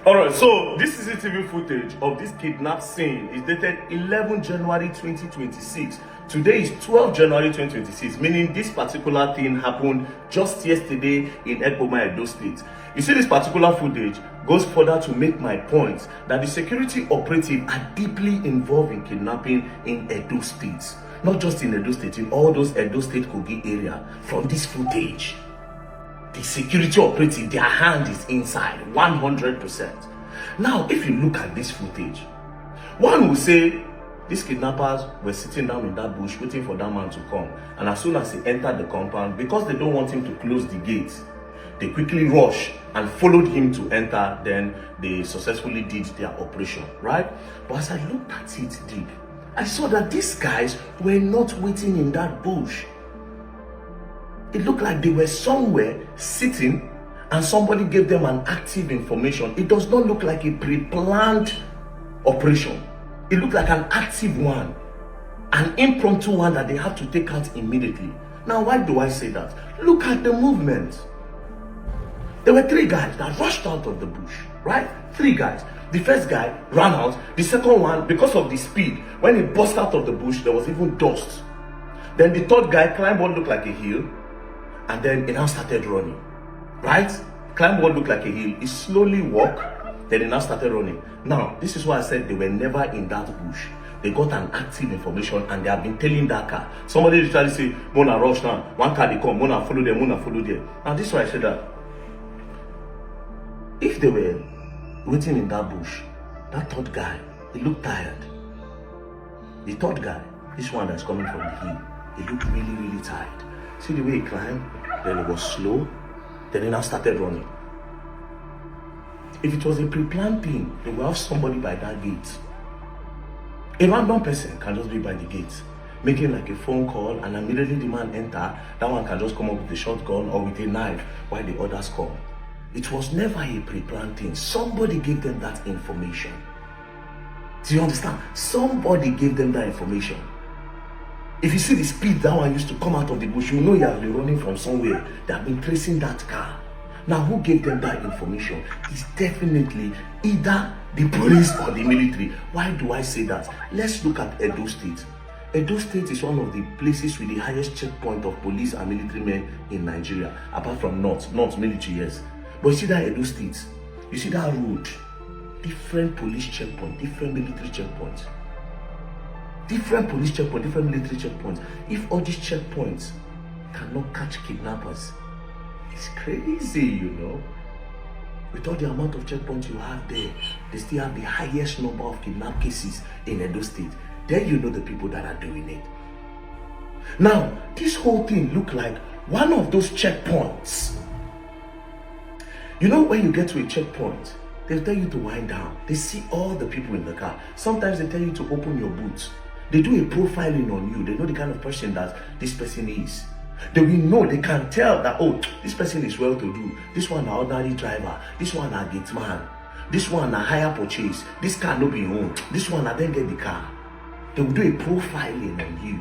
Alright, so this CCTV footage of this kidnap scene is dated 11 January 2026. Today is 12 January 2026, meaning this particular thing happened just yesterday in Edo State. You see, this particular footage goes further to make my point that the security operatives are deeply involved in kidnapping in Edo State. Not just in Edo State, in all those Edo State Kogi area. From this footage, the security operative, their hand is inside 100%. Now, if you look at this footage, one will say these kidnappers were sitting down in that bush waiting for that man to come, and as soon as he entered the compound, because they don't want him to close the gates, they quickly rushed and followed him to enter. Then they successfully did their operation, right? But as I looked at it deep, I saw that these guys were not waiting in that bush. It looked like they were somewhere sitting and somebody gave them an active information. It does not look like a pre-planned operation. It looked like an active one, an impromptu one that they have to take out immediately. Now, why do I say that? Look at the movement. There were 3 guys that rushed out of the bush, right? 3 guys. The first guy ran out. The second one, because of the speed, when he burst out of the bush, there was even dust. Then the third guy climbed what looked like a hill, and then he now started running, right? Climbed what looked like a hill. He slowly walked, then he now started running. Now, this is why I said they were never in that bush. They got an active information and they have been telling that car. Somebody literally say, Mona rush now. One car they come, Mona follow them, Mona follow them. And this is why I said that if they were waiting in that bush, that third guy, he looked tired. The third guy, this one that's coming from the hill, he looked really, really tired. See the way he climbed, then it was slow, then he now started running. If it was a pre-planned thing, they will have somebody by that gate. A random person can just be by the gate, making like a phone call, and immediately the man enter, that one can just come up with a shotgun or with a knife while the others come. It was never a pre-planned thing. Somebody gave them that information. Do you understand? Somebody gave them that information. If you see the speed that one used to come out of the bush, you know he has been running from somewhere. They have been tracing that car. Now, who gave them that information? It's definitely either the police or the military. Why do I say that? Let's look at Edo State. Edo State is one of the places with the highest checkpoint of police and military men in Nigeria, apart from North military, yes. But you see that Edo State, you see that road, different police checkpoint, different military checkpoints. Different police checkpoints, different military checkpoints. If all these checkpoints cannot catch kidnappers, it's crazy, you know. With all the amount of checkpoints you have there, they still have the highest number of kidnap cases in Edo State. Then you know the people that are doing it. Now, this whole thing look like one of those checkpoints. You know, when you get to a checkpoint, they'll tell you to wind down. They see all the people in the car. Sometimes they tell you to open your boots. They do a profiling on you. They know the kind of person that this person is. They will know, they can tell that, oh, this person is well-to-do. This one an ordinary driver. This one a gate man. This one a hire purchase. This car no be own. This one I then get the car. They will do a profiling on you.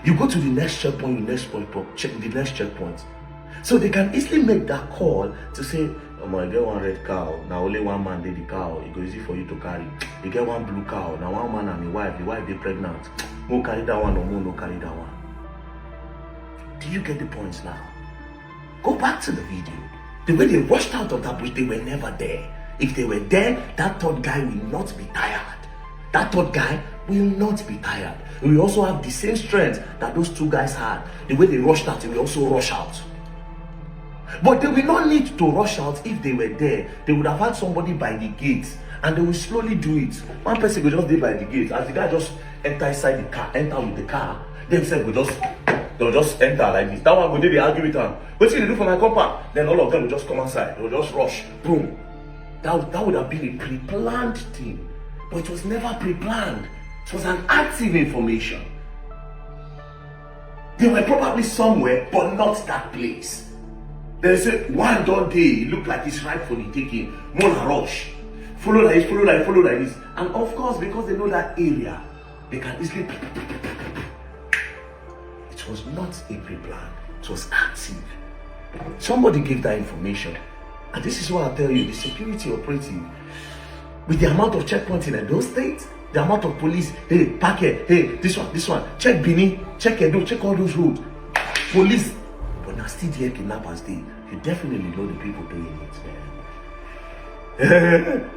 You go to the next checkpoint, check the next checkpoint. So they can easily make that call to say, oh, I get one red cow, now only one man did the cow, it goes easy for you to carry. You get one blue cow, now one man and the wife they pregnant. Who carry that one or no carry that one? Do you get the points now? Go back to the video. The way they rushed out of that bush, they were never there. If they were there, that third guy will not be tired. That third guy will not be tired. We also have the same strength that those 2 guys had. The way they rushed out, they will also rush out. But they will not need to rush out if they were there. They would have had somebody by the gate, and they will slowly do it. One person will just be by the gate. As the guy just enter inside the car, enter with the car, themselves they'll just enter like this. That one will they argue with them. What did they do for my compound? Then all of them will just come outside. They'll just rush. Boom. That would have been a pre-planned thing. But it was never pre-planned. It was an active information. They were probably somewhere, but not that place. They say, one done day, it looked like it's ripe for the taking. Mona rush. Follow like this, follow like this. And of course, because they know that area, they can easily... It was not a pre-plan. It was active. Somebody gave that information. And this is what I tell you, the security operative, with the amount of checkpoints in those states, the amount of police, hey, park here, hey, this one, check Bini, check Edo, check all those roads. Police, but now still there kidnappers day. You definitely know the people doing it, man.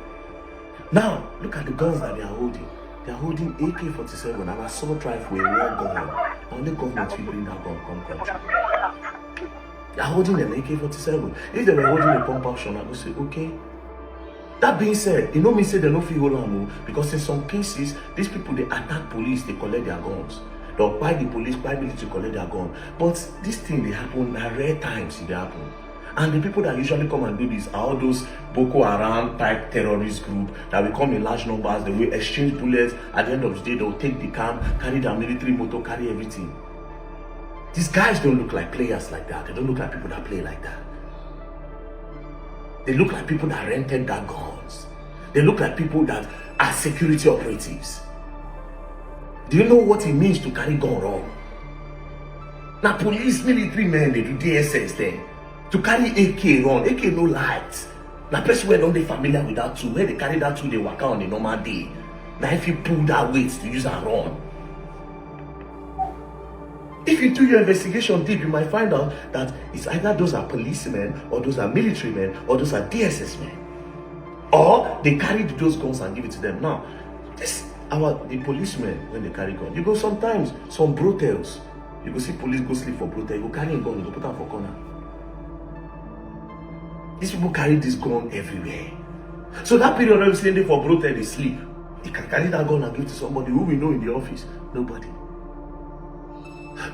Now, look at the guns that they are holding. They are holding AK-47 and assault rifle with one gun. Only government will bring that gun come country. They are holding an AK-47. If they were holding a pump action, I would say, okay. That being said, you know me say they don't feel hold because in some cases, these people, they attack police, they collect their guns. They'll buy the police, buy military to collect their gun. But this thing, they happen at rare times, they happen. And the people that usually come and do this are all those Boko Haram type terrorist group that will come in large numbers, they will exchange bullets. At the end of the day, they'll take the camp, carry their military motor, carry everything. These guys don't look like players like that. They don't look like people that play like that. They look like people that rented their guns. They look like people that are security operatives. Do you know what it means to carry gun wrong? Now police, military men, they do DSS then. To carry AK run, AK no light. Now person where don't they familiar with that tool, where they carry that tool, they work out on a normal day. Now if you pull that weight to use and run. If you do your investigation deep, you might find out that it's either those are policemen, or those are military men, or those are DSS men. Or they carried those guns and give it to them. Now, the policemen, when they carry guns, you go sometimes, some brotels, you go see police go sleep for brothel, you go carry a gun, you go put them for corner. These people carry this gun everywhere. So that period of staying there for brothel, they sleep. They can carry that gun and give to somebody who we know in the office. Nobody.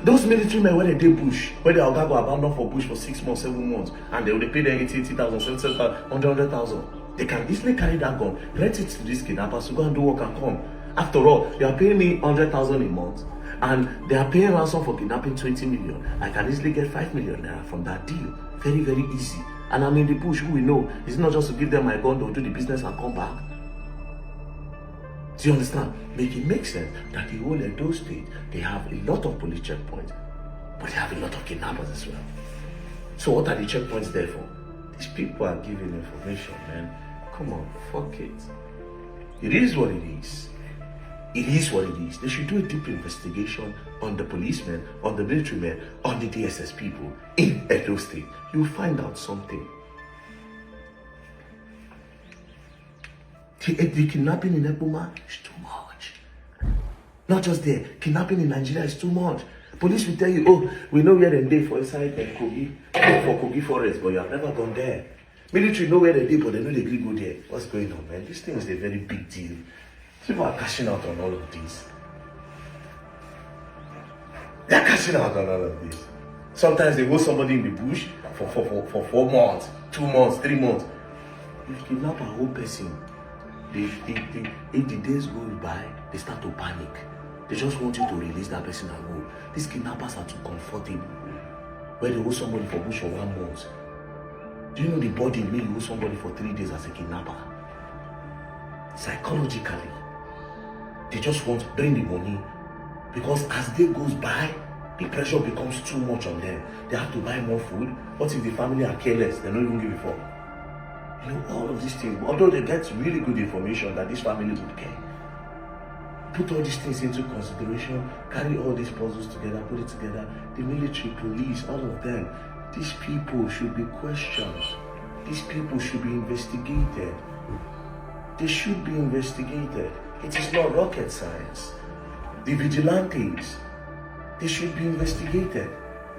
Those military men when they did bush, when they are going to abandon for bush for 6 months, 7 months, and they will pay them 80,000, 70,000, 100,000. They can easily carry that gun, rent it to these kidnappers to go and do work and come. After all, they are paying me 100,000 a month, and they are paying ransom for kidnapping 20 million. I can easily get 5 million naira from that deal. Very, very easy. And I'm in the bush, who we know. It's not just to give them my gun, they'll do the business and come back. Do you understand? Make it make sense that the whole Edo state, they have a lot of police checkpoints, but they have a lot of kidnappers as well. So what are the checkpoints there for? These people are giving information, man. Come on, fuck it. It is what it is. It is what it is. They should do a deep investigation on the policemen, on the military men, on the DSS people in Edo state. You'll find out something. The kidnapping in Eboma is too much. Not just there, kidnapping in Nigeria is too much. Police will tell you, oh, we know where they for inside Kogi, for Kogi forest, but you have never gone there. Military know where they did, but they know they agree go there. What's going on, man? This thing is a very big deal. People are cashing out on all of this. They're cashing out on all of this. Sometimes they hold somebody in the bush for 4 months, 2 months, 3 months. You kidnap a whole person. If the days go by, they start to panic. They just want you to release that person and go. These kidnappers are too comfortable. Where they hold somebody for bush for 1 month. Do you know the body may hold somebody for 3 days as a kidnapper? Psychologically, they just want to bring the money. Because as day goes by, the pressure becomes too much on them. They have to buy more food. What if the family are careless? They don't even give a fuck. You know, all of these things, although they get really good information that this family would care. Put all these things into consideration, carry all these puzzles together, put it together. The military, police, all of them, these people should be questioned. These people should be investigated. They should be investigated. It is not rocket science. The vigilantes, they should be investigated.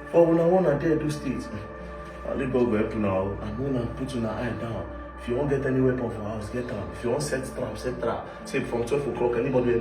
For when I want to dare do states, only God will help you now. I'm going to put your eye down. If you won't get any weapon for house, get out. If you want set trap, set trap. Say from 12 o'clock, anybody